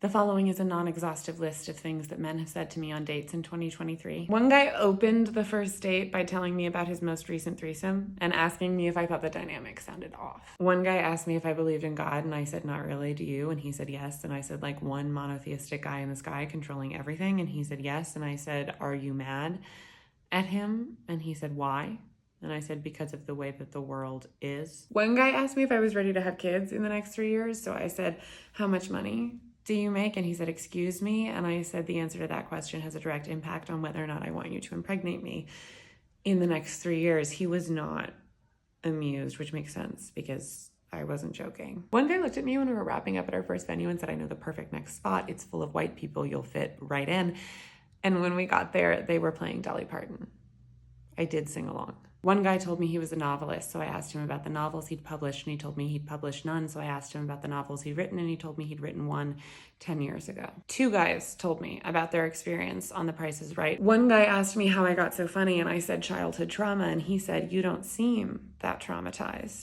The following is a non-exhaustive list of things that men have said to me on dates in 2023. One guy opened the first date by telling me about his most recent threesome and asking me if I thought the dynamic sounded off. One guy asked me if I believed in God, and I said, not really, do you? And he said yes. And I said, like one monotheistic guy in the sky controlling everything? And he said yes. And I said, are you mad at him? And he said, why? And I said, because of the way that the world is. One guy asked me if I was ready to have kids in the next 3 years. So I said, how much money do you make? And he said, excuse me. And I said, the answer to that question has a direct impact on whether or not I want you to impregnate me in the next 3 years. He was not amused, which makes sense because I wasn't joking. One guy looked at me when we were wrapping up at our first venue and said, I know the perfect next spot. It's full of white people. You'll fit right in. And when we got there, they were playing Dolly Parton. I did sing along. One guy told me he was a novelist, so I asked him about the novels he'd published, and he told me he'd published none, so I asked him about the novels he'd written, and he told me he'd written one 10 years ago. Two guys told me about their experience on The Price is Right. One guy asked me how I got so funny, and I said childhood trauma, and he said, you don't seem that traumatized.